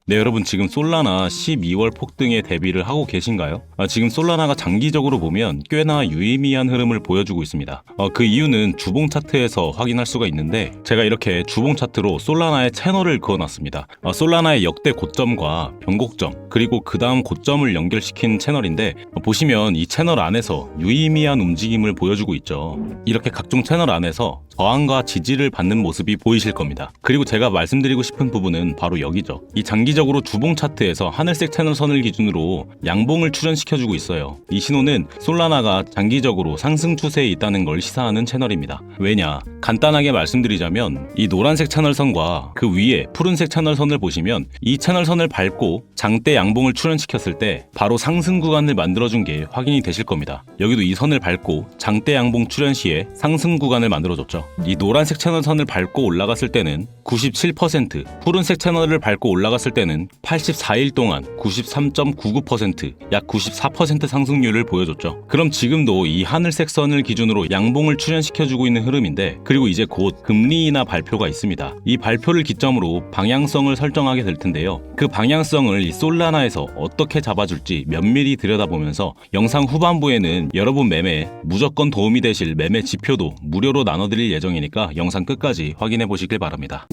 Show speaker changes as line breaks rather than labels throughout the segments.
네, 여러분 지금 솔라나 12월 폭등에 대비를 하고 계신가요? 지금 솔라나가 장기적으로 보면 꽤나 유의미한 흐름을 보여주고 있습니다. 그 이유는 주봉 차트에서 확인할 수가 있는데 제가 이렇게 주봉 차트로 솔라나의 채널을 그어놨습니다. 솔라나의 역대 고점과 변곡점 그리고 그 다음 고점을 연결시킨 채널인데 보시면 이 채널 안에서 유의미한 움직임을 보여주고 있죠. 이렇게 각종 채널 안에서 저항과 지지를 받는 모습이 보이실 겁니다. 그리고 제가 말씀드리고 싶은 부분은 바로 여기죠. 이 장기적으로 주봉 차트에서 하늘색 채널선을 기준으로 양봉을 출현시켜주고 있어요. 이 신호는 솔라나가 장기적으로 상승 추세에 있다는 걸 시사하는 채널입니다. 왜냐? 간단하게 말씀드리자면 이 노란색 채널선과 그 위에 푸른색 채널선을 보시면 이 채널선을 밟고 장대 양봉을 출현시켰을 때 바로 상승 구간을 만들어준 게 확인이 되실 겁니다. 여기도 이 선을 밟고 장대 양봉 출현 시에 상승 구간을 만들어줬죠. 이 노란색 채널선을 밟고 올라갔을 때는 97%, 푸른색 채널을 밟고 올라갔을 때는 84일 동안 93.99%, 약 94% 상승률을 보여줬죠. 그럼 지금도 이 하늘색 선을 기준으로 양봉을 출현시켜주고 있는 흐름인데, 그리고 이제 곧 금리 인하 발표가 있습니다. 이 발표를 기점으로 방향성을 설정하게 될 텐데요. 그 방향성을 이 솔라나에서 어떻게 잡아줄지 면밀히 들여다보면서 영상 후반부에는 여러분 매매에 무조건 도움이 되실 매매 지표도 무료로 나눠드릴 예정이니까 영상 끝까지 확인해 보시길 바랍니다.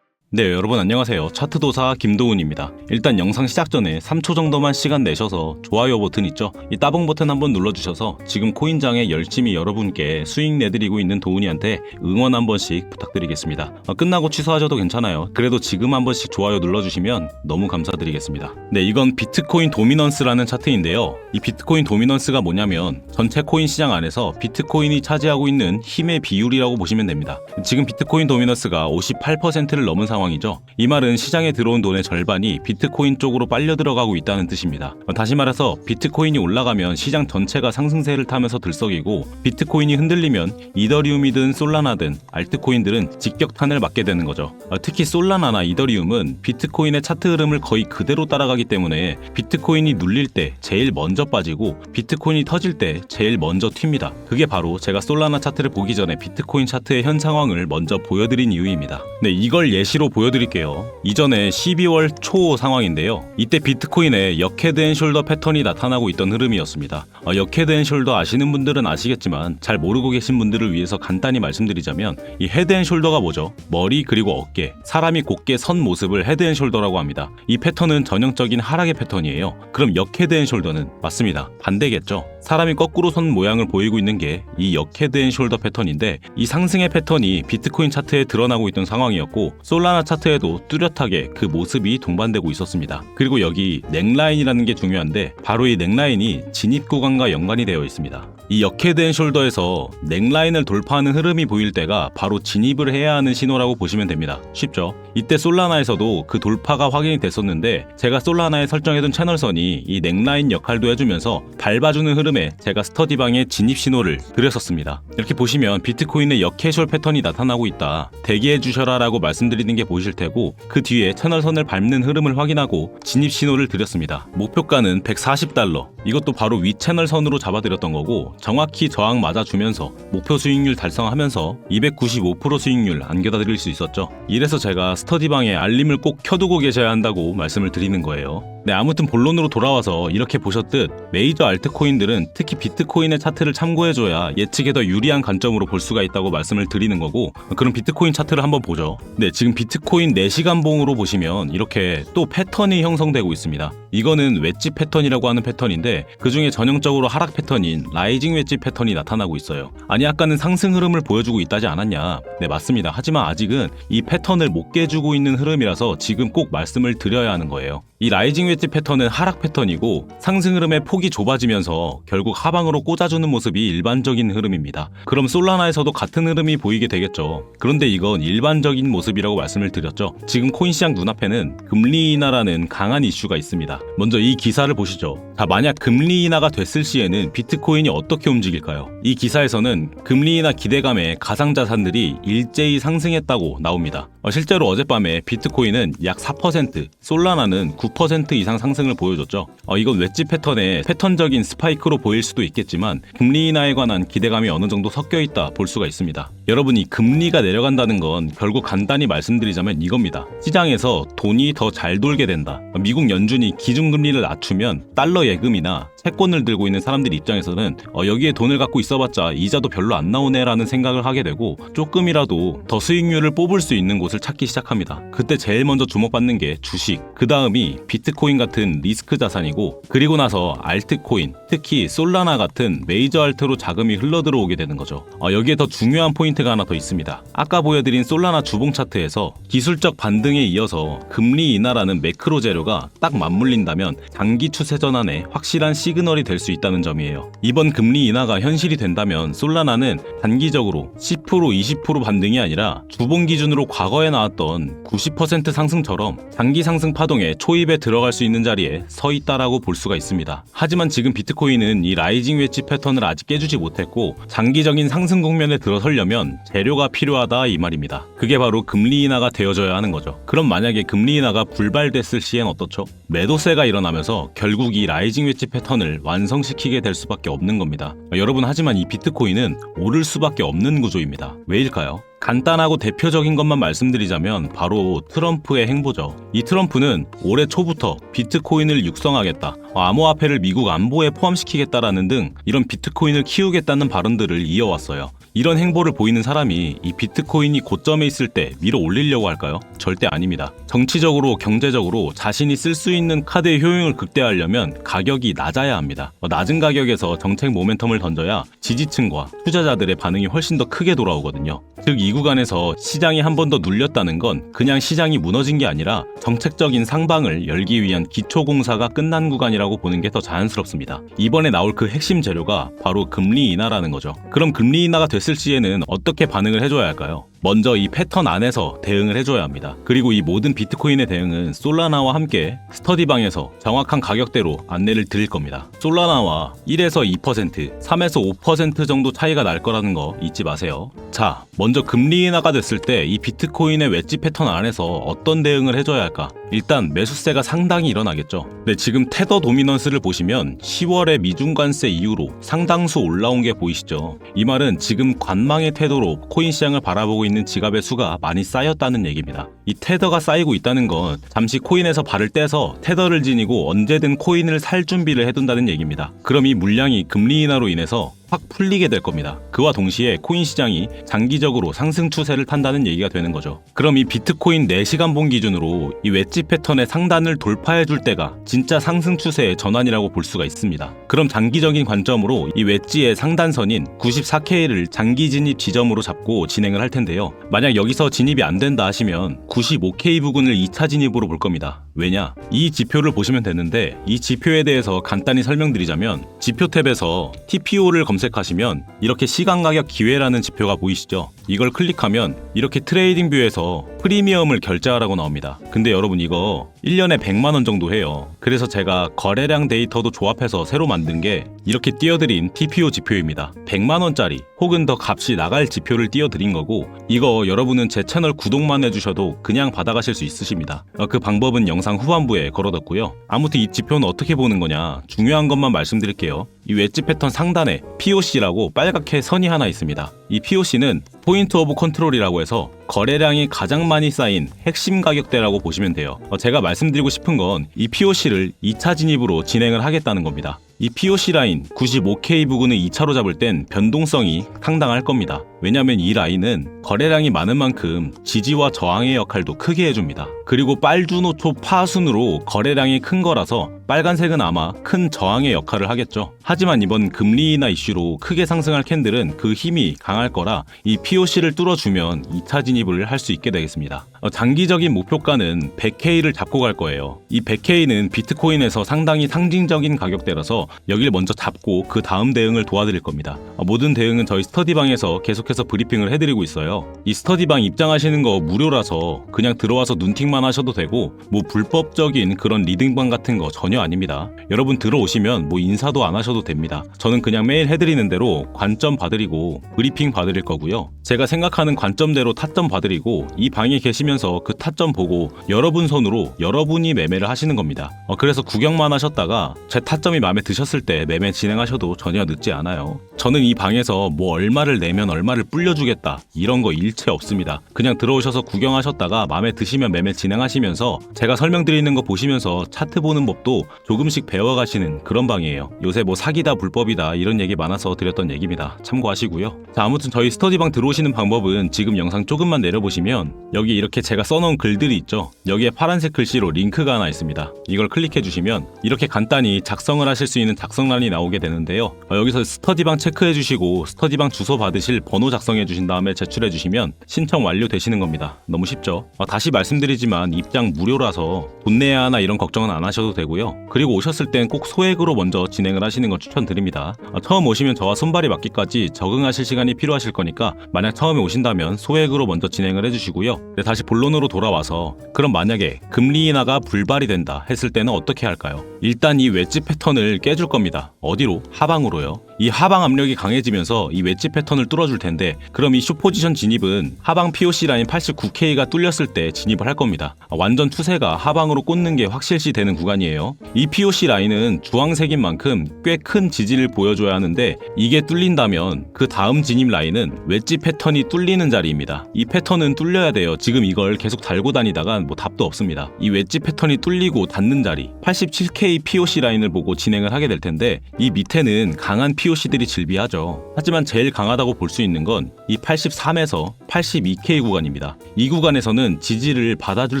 네, 여러분 안녕하세요. 차트도사 김도훈입니다. 일단 영상 시작 전에 3초 정도만 시간 내셔서 좋아요 버튼 있죠? 이 따봉 버튼 한번 눌러주셔서 지금 코인장에 열심히 여러분께 수익 내드리고 있는 도훈이한테 응원 한 번씩 부탁드리겠습니다. 끝나고 취소하셔도 괜찮아요. 그래도 지금 한 번씩 좋아요 눌러주시면 너무 감사드리겠습니다. 네, 이건 비트코인 도미넌스라는 차트인데요. 이 비트코인 도미넌스가 뭐냐면 전체 코인 시장 안에서 비트코인이 차지하고 있는 힘의 비율이라고 보시면 됩니다. 지금 비트코인 도미넌스가 58%를 넘은 상황이죠. 이 말은 시장에 들어온 돈의 절반이 비트코인 쪽으로 빨려 들어가고 있다는 뜻입니다. 다시 말해서 비트코인이 올라가면 시장 전체가 상승세를 타면서 들썩이고, 비트코인이 흔들리면 이더리움이든 솔라나든 알트코인들은 직격탄을 맞게 되는 거죠. 특히 솔라나나 이더리움은 비트코인의 차트 흐름을 거의 그대로 따라가기 때문에 비트코인이 눌릴 때 제일 먼저 빠지고 비트코인이 터질 때 제일 먼저 튑니다. 그게 바로 제가 솔라나 차트를 보기 전에 비트코인 차트의 현 상황을 먼저 보여드린 이유입니다. 네, 이걸 예시로 보여드릴게요. 이전에 12월 초 상황인데요. 이때 비트코인에 역헤드앤숄더 패턴이 나타나고 있던 흐름이었습니다. 역헤드앤숄더 아시는 분들은 아시겠지만 잘 모르고 계신 분들을 위해서 간단히 말씀드리자면, 이 헤드앤숄더가 뭐죠? 머리 그리고 어깨, 사람이 곧게 선 모습을 헤드앤숄더라고 합니다. 이 패턴은 전형적인 하락의 패턴이에요. 그럼 역헤드앤숄더는 맞습니다. 반대겠죠. 사람이 거꾸로 선 모양을 보이고 있는 게 이 역헤드앤숄더 패턴인데, 이 상승의 패턴이 비트코인 차트에 드러나고 있던 상황이었고 솔라나 차트에도 뚜렷하게 그 모습이 동반되고 있었습니다. 그리고 여기 넥라인이라는 게 중요한데, 바로 이 넥라인이 진입 구간과 연관이 되어 있습니다. 이 역헤드앤숄더에서 넥라인을 돌파하는 흐름이 보일 때가 바로 진입을 해야 하는 신호라고 보시면 됩니다. 쉽죠? 이때 솔라나에서도 그 돌파가 확인이 됐었는데, 제가 솔라나에 설정해둔 채널선이 이 넥라인 역할도 해주면서 밟아주는 흐름에 제가 스터디방에 진입 신호를 드렸었습니다. 이렇게 보시면 비트코인의 역캐주얼 패턴이 나타나고 있다, 대기해 주셔라 라고 말씀드리는 게 보이실 테고, 그 뒤에 채널선을 밟는 흐름을 확인하고 진입 신호를 드렸습니다. 목표가는 $140, 이것도 바로 위 채널선으로 잡아드렸던 거고, 정확히 저항 맞아주면서 목표 수익률 달성하면서 295% 수익률 안겨다 드릴 수 있었죠. 이래서 제가 스터디방에 알림을 꼭 켜두고 계셔야 한다고 말씀을 드리는 거예요. 네, 아무튼 본론으로 돌아와서 이렇게 보셨듯 메이저 알트코인들은 특히 비트코인의 차트를 참고해줘야 예측에 더 유리한 관점으로 볼 수가 있다고 말씀을 드리는 거고, 그럼 비트코인 차트를 한번 보죠. 네, 지금 비트코인 4시간 봉으로 보시면 이렇게 또 패턴이 형성되고 있습니다. 이거는 웨지 패턴이라고 하는 패턴인데, 그 중에 전형적으로 하락 패턴인 라이징 웨지 패턴이 나타나고 있어요. 아니, 아까는 상승 흐름을 보여주고 있다지 않았냐? 네, 맞습니다. 하지만 아직은 이 패턴을 못 깨주고 있는 흐름이라서 지금 꼭 말씀을 드려야 하는 거예요. 이 라이징 웨지 패턴은 하락 패턴이고 상승 흐름의 폭이 좁아지면서 결국 하방으로 꽂아주는 모습이 일반적인 흐름입니다. 그럼 솔라나에서도 같은 흐름이 보이게 되겠죠. 그런데 이건 일반적인 모습이라고 말씀을 드렸죠. 지금 코인 시장 눈앞에는 금리 인하라는 강한 이슈가 있습니다. 먼저 이 기사를 보시죠. 자, 만약 금리 인하가 됐을 시에는 비트코인이 어떻게 움직일까요? 이 기사에서는 금리 인하 기대감에 가상자산들이 일제히 상승했다고 나옵니다. 실제로 어젯밤에 비트코인은 약 4%, 솔라나는 9% 이상 상승을 보여줬죠. 이건 웨지 패턴의 패턴적인 스파이크로 보일 수도 있겠지만 금리 인하에 관한 기대감이 어느 정도 섞여 있다 볼 수가 있습니다. 여러분이 금리가 내려간다는 건 결국 간단히 말씀드리자면 이겁니다. 시장에서 돈이 더 잘 돌게 된다. 미국 연준이 기준금리를 낮추면 달러 예금이나 채권을 들고 있는 사람들 입장에서는 여기에 돈을 갖고 있어봤자 이자도 별로 안 나오네라는 생각을 하게 되고 조금이라도 더 수익률을 뽑을 수 있는 곳을 찾기 시작합니다. 그때 제일 먼저 주목받는 게 주식, 그 다음이 비트코인 같은 리스크 자산이고, 그리고 나서 알트코인, 특히 솔라나 같은 메이저 알트로 자금이 흘러들어오게 되는 거죠. 여기에 더 중요한 포인트가 하나 더 있습니다. 아까 보여드린 솔라나 주봉 차트에서 기술적 반등에 이어서 금리 인하라는 매크로 재료가 딱 맞물린다면 장기 추세 전환에 확실한 시그널이 될 수 있다는 점이에요. 이번 금리 인하가 현실이 된다면 솔라나는 단기적으로 10% 20% 반등이 아니라 주봉 기준으로 과거에 나왔던 90% 상승처럼 장기 상승 파동의 초입에 들어갈 수 있는 자리에 서 있다라고 볼 수가 있습니다. 하지만 지금 비트코인은 이 라이징 웨지 패턴을 아직 깨주지 못했고 장기적인 상승 국면에 들어서려면 재료가 필요하다 이 말입니다. 그게 바로 금리 인하가 되어져야 하는 거죠. 그럼 만약에 금리 인하가 불발됐을 시엔 어떻죠? 매도세가 일어나면서 결국 이 라이징 웨지 패턴을 완성시키게 될 수밖에 없는 겁니다. 여러분, 하지만 이 비트코인은 오를 수밖에 없는 구조입니다. 왜일까요? 간단하고 대표적인 것만 말씀드리자면 바로 트럼프의 행보죠. 이 트럼프는 올해 초부터 비트코인을 육성하겠다, 암호화폐를 미국 안보에 포함시키겠다라는 등 이런 비트코인을 키우겠다는 발언들을 이어왔어요. 이런 행보를 보이는 사람이 이 비트코인이 고점에 있을 때 밀어 올리려고 할까요? 절대 아닙니다. 정치적으로, 경제적으로 자신이 쓸 수 있는 카드의 효용을 극대화하려면 가격이 낮아야 합니다. 낮은 가격에서 정책 모멘텀을 던져야 지지층과 투자자들의 반응이 훨씬 더 크게 돌아오거든요. 즉, 이 구간에서 시장이 한 번 더 눌렸다는 건 그냥 시장이 무너진 게 아니라 정책적인 상방을 열기 위한 기초공사가 끝난 구간이라고 보는 게 더 자연스럽습니다. 이번에 나올 그 핵심 재료가 바로 금리 인하라는 거죠. 그럼 금리 인하가 됐을 시에는 어떻게 반응을 해줘야 할까요? 먼저 이 패턴 안에서 대응을 해줘야 합니다. 그리고 이 모든 비트코인의 대응은 솔라나와 함께 스터디방에서 정확한 가격대로 안내를 드릴 겁니다. 솔라나와 1에서 2%, 3에서 5% 정도 차이가 날 거라는 거 잊지 마세요. 자, 먼저 금리 인하가 됐을 때 이 비트코인의 웨지 패턴 안에서 어떤 대응을 해줘야 할까? 일단 매수세가 상당히 일어나겠죠. 네, 지금 테더 도미넌스를 보시면 10월에 미중 관세 이후로 상당수 올라온 게 보이시죠? 이 말은 지금 관망의 태도로 코인 시장을 바라보고 있는 지갑의 수가 많이 쌓였다는 얘기입니다. 이 테더가 쌓이고 있다는 건 잠시 코인에서 발을 떼서 테더를 지니고 언제든 코인을 살 준비를 해둔다는 얘기입니다. 그럼 이 물량이 금리 인하로 인해서 확 풀리게 될 겁니다. 그와 동시에 코인 시장이 장기적으로 상승 추세를 탄다는 얘기가 되는 거죠. 그럼 이 비트코인 4시간봉 기준으로 이 웨지 패턴의 상단을 돌파해줄 때가 진짜 상승 추세의 전환이라고 볼 수가 있습니다. 그럼 장기적인 관점으로 이 웨지의 상단선인 94K를 장기 진입 지점으로 잡고 진행을 할 텐데요. 만약 여기서 진입이 안 된다 하시면 95K 부근을 2차 진입으로 볼 겁니다. 왜냐? 이 지표를 보시면 되는데 이 지표에 대해서 간단히 설명드리자면 지표 탭에서 TPO를 검색하시면 이렇게 시간 가격 기회라는 지표가 보이시죠? 이걸 클릭하면 이렇게 트레이딩 뷰에서 프리미엄을 결제하라고 나옵니다. 근데 여러분, 이거 1년에 100만원 정도 해요. 그래서 제가 거래량 데이터도 조합해서 새로 만든 게 이렇게 띄워드린 TPO 지표입니다. 100만원짜리 혹은 더 값이 나갈 지표를 띄워드린 거고, 이거 여러분은 제 채널 구독만 해주셔도 그냥 받아가실 수 있으십니다. 그 방법은 영상 후반부에 걸어뒀고요. 아무튼 이 지표는 어떻게 보는 거냐, 중요한 것만 말씀드릴게요. 이 웨지 패턴 상단에 POC라고 빨갛게 선이 하나 있습니다. 이 POC는 포인트 오브 컨트롤이라고 해서 거래량이 가장 많이 쌓인 핵심 가격대라고 보시면 돼요. 제가 말씀드리고 싶은 건 이 POC를 2차 진입으로 진행을 하겠다는 겁니다. 이 POC 라인 95K 부근을 2차로 잡을 땐 변동성이 상당할 겁니다. 왜냐면 이 라인은 거래량이 많은 만큼 지지와 저항의 역할도 크게 해줍니다. 그리고 빨주노초 파순으로 거래량이 큰 거라서 빨간색은 아마 큰 저항의 역할을 하겠죠. 하지만 이번 금리 인하 이슈로 크게 상승할 캔들은 그 힘이 강할 거라 이 POC를 뚫어주면 2차 진입을 할 수 있게 되겠습니다. 장기적인 목표가는 100K를 잡고 갈 거예요. 이 100K는 비트코인에서 상당히 상징적인 가격대라서 여기를 먼저 잡고 그 다음 대응을 도와드릴 겁니다. 모든 대응은 저희 스터디방에서 계속해서 브리핑을 해드리고 있어요. 이 스터디방 입장하시는 거 무료라서 그냥 들어와서 눈팅만 하셔도 되고, 뭐 불법적인 그런 리딩방 같은 거 전혀 전혀 아닙니다. 여러분 들어오시면 뭐 인사도 안 하셔도 됩니다. 저는 그냥 매일 해드리는 대로 관점 봐드리고 브리핑 봐드릴 거고요. 제가 생각하는 관점대로 타점 봐드리고 이 방에 계시면서 그 타점 보고 여러분 손으로 여러분이 매매를 하시는 겁니다. 그래서 구경만 하셨다가 제 타점이 마음에 드셨을 때 매매 진행하셔도 전혀 늦지 않아요. 저는 이 방에서 뭐 얼마를 내면 얼마를 불려주겠다 이런 거 일체 없습니다. 그냥 들어오셔서 구경하셨다가 마음에 드시면 매매 진행하시면서 제가 설명드리는 거 보시면서 차트 보는 법도 조금씩 배워가시는 그런 방이에요. 요새 뭐 사기다 불법이다 이런 얘기 많아서 드렸던 얘기입니다. 참고하시고요. 자, 아무튼 저희 스터디방 들어오시는 방법은 지금 영상 조금만 내려보시면 여기 이렇게 제가 써놓은 글들이 있죠. 여기에 파란색 글씨로 링크가 하나 있습니다. 이걸 클릭해주시면 이렇게 간단히 작성을 하실 수 있는 작성란이 나오게 되는데요. 여기서 스터디방 체크해주시고 스터디방 주소 받으실 번호 작성해주신 다음에 제출해주시면 신청 완료되시는 겁니다. 너무 쉽죠? 다시 말씀드리지만 입장 무료라서 돈 내야 하나 이런 걱정은 안 하셔도 되고요. 그리고 오셨을 땐 꼭 소액으로 먼저 진행을 하시는 걸 추천드립니다. 처음 오시면 저와 손발이 맞기까지 적응하실 시간이 필요하실 거니까 만약 처음에 오신다면 소액으로 먼저 진행을 해주시고요. 다시 본론으로 돌아와서 그럼 만약에 금리 인하가 불발이 된다 했을 때는 어떻게 할까요? 일단 이 웨지 패턴을 깨줄 겁니다. 어디로? 하방으로요. 이 하방 압력이 강해지면서 이 웨지 패턴을 뚫어줄 텐데 그럼 이 숏포지션 진입은 하방 POC 라인 89K가 뚫렸을 때 진입을 할 겁니다. 완전 추세가 하방으로 꽂는 게 확실시 되는 구간이에요. 이 POC 라인은 주황색인 만큼 꽤 큰 지지를 보여줘야 하는데 이게 뚫린다면 그 다음 진입 라인은 웨지 패턴이 뚫리는 자리입니다. 이 패턴은 뚫려야 돼요. 지금 이걸 계속 달고 다니다간 뭐 답도 없습니다. 이 웨지 패턴이 뚫리고 닿는 자리 87K POC 라인을 보고 진행을 하게 될 텐데 이 밑에는 강한 POC들이 질비하죠. 하지만 제일 강하다고 볼 수 있는 건 이 83에서 82K 구간입니다. 이 구간에서는 지지를 받아줄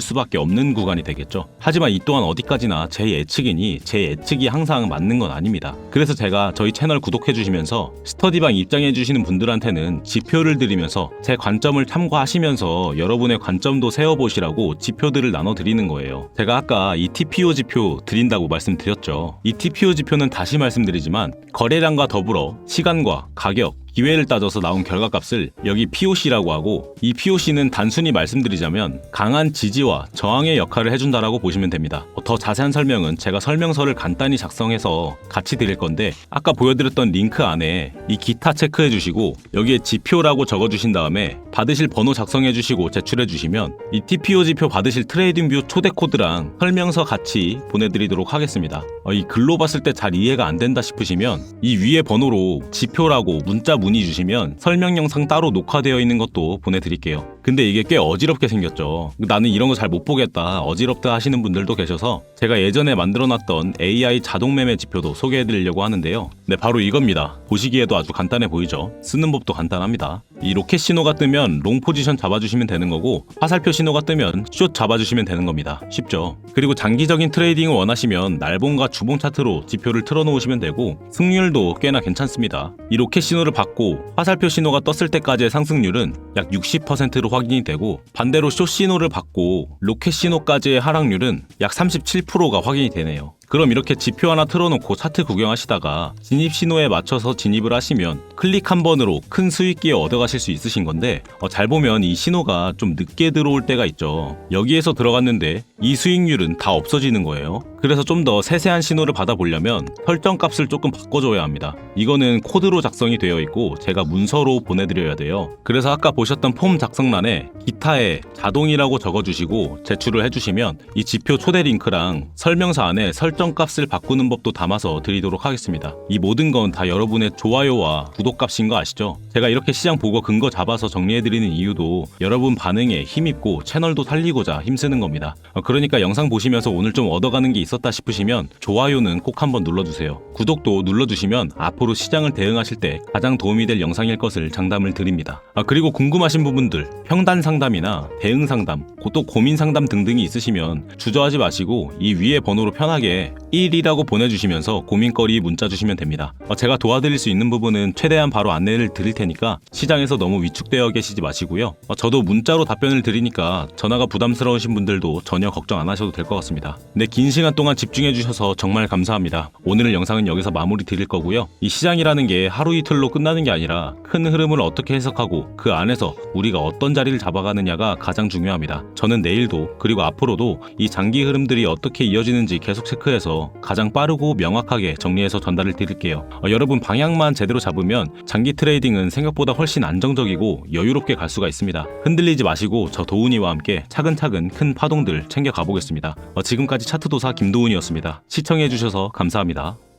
수밖에 없는 구간이 되겠죠. 하지만 이 또한 어디까지나 제 예측이니 제 예측이 항상 맞는 건 아닙니다. 그래서 제가 저희 채널 구독해주시면서 스터디방 입장해주시는 분들한테는 지표를 드리면서 제 관점을 참고하시면서 여러분의 관점도 세워보시라고 지표들을 나눠드리는 거예요. 제가 아까 이 TPO 지표 드린다고 말씀드렸죠. 이 TPO 지표는 다시 말씀드리지만 거래량과 더불어 시간과 가격, 기회를 따져서 나온 결과값을 여기 POC라고 하고 이 POC는 단순히 말씀드리자면 강한 지지와 저항의 역할을 해준다라고 보시면 됩니다. 더 자세한 설명은 제가 설명서를 간단히 작성해서 같이 드릴 건데 아까 보여드렸던 링크 안에 이 기타 체크해 주시고 여기에 지표라고 적어 주신 다음에 받으실 번호 작성해 주시고 제출해 주시면 이 TPO 지표 받으실 트레이딩뷰 초대 코드랑 설명서 같이 보내드리도록 하겠습니다. 이 글로 봤을 때 잘 이해가 안 된다 싶으시면 이 위에 번호로 지표라고 문자 문의 주시면 설명 영상 따로 녹화되어 있는 것도 보내드릴게요. 근데 이게 꽤 어지럽게 생겼죠. 나는 이런 거 잘 못 보겠다 어지럽다 하시는 분들도 계셔서 제가 예전에 만들어놨던 AI 자동 매매 지표도 소개해드리려고 하는데요. 네, 바로 이겁니다. 보시기에도 아주 간단해 보이죠? 쓰는 법도 간단합니다. 이 로켓 신호가 뜨면 롱 포지션 잡아주시면 되는 거고 화살표 신호가 뜨면 숏 잡아주시면 되는 겁니다. 쉽죠? 그리고 장기적인 트레이딩을 원하시면 날봉과 주봉 차트로 지표를 틀어놓으시면 되고 승률도 꽤나 괜찮습니다. 이 로켓 신호를 받고 화살표 신호가 떴을 때까지의 상승률은 약 60%로 확인이 되고 반대로 숏 신호를 받고 로켓 신호까지의 하락률은 약 37%가 확인이 되네요. 그럼 이렇게 지표 하나 틀어놓고 차트 구경하시다가 진입 신호에 맞춰서 진입을 하시면 클릭 한 번으로 큰 수익기에 얻어가실 수 있으신 건데 잘 보면 이 신호가 좀 늦게 들어올 때가 있죠. 여기에서 들어갔는데 이 수익률은 다 없어지는 거예요. 그래서 좀 더 세세한 신호를 받아보려면 설정값을 조금 바꿔줘야 합니다. 이거는 코드로 작성이 되어 있고 제가 문서로 보내드려야 돼요. 그래서 아까 보셨던 폼 작성란에 기타에 자동이라고 적어주시고 제출을 해주시면 이 지표 초대 링크랑 설명서 안에 설정값을 바꾸는 법도 담아서 드리도록 하겠습니다. 이 모든 건 다 여러분의 좋아요와 구독값인 거 아시죠? 제가 이렇게 시장 보고 근거 잡아서 정리해드리는 이유도 여러분 반응에 힘입고 채널도 살리고자 힘쓰는 겁니다. 그러니까 영상 보시면서 오늘 좀 얻어가는 게 있었다 싶으시면 좋아요는 꼭 한번 눌러주세요. 구독도 눌러주시면 앞으로 시장을 대응하실 때 가장 도움이 될 영상일 것을 장담을 드립니다. 그리고 궁금하신 부분들, 평단 상담이나 대응 상담, 또 고민 상담 등등이 있으시면 주저하지 마시고 이 위에 번호로 편하게 1이라고 보내주시면서 고민거리 문자 주시면 됩니다. 제가 도와드릴 수 있는 부분은 최대한 바로 안내를 드릴 테니까 테니까 시장에서 너무 위축되어 계시지 마시고요. 저도 문자로 답변을 드리니까 전화가 부담스러우신 분들도 전혀 걱정 안 하셔도 될 것 같습니다. 근데 긴 시간 동안 집중해 주셔서 정말 감사합니다. 오늘 영상은 여기서 마무리 드릴 거고요. 이 시장이라는 게 하루 이틀로 끝나는 게 아니라 큰 흐름을 어떻게 해석하고 그 안에서 우리가 어떤 자리를 잡아가느냐가 가장 중요합니다. 저는 내일도 그리고 앞으로도 이 장기 흐름들이 어떻게 이어지는지 계속 체크해서 가장 빠르고 명확하게 정리해서 전달을 드릴게요. 여러분 방향만 제대로 잡으면 장기 트레이딩은 생각보다 훨씬 안정적이고 여유롭게 갈 수가 있습니다. 흔들리지 마시고 저 도훈이와 함께 차근차근 큰 파동들 챙겨 가보겠습니다. 지금까지 차트도사 김도훈이었습니다. 시청해주셔서 감사합니다.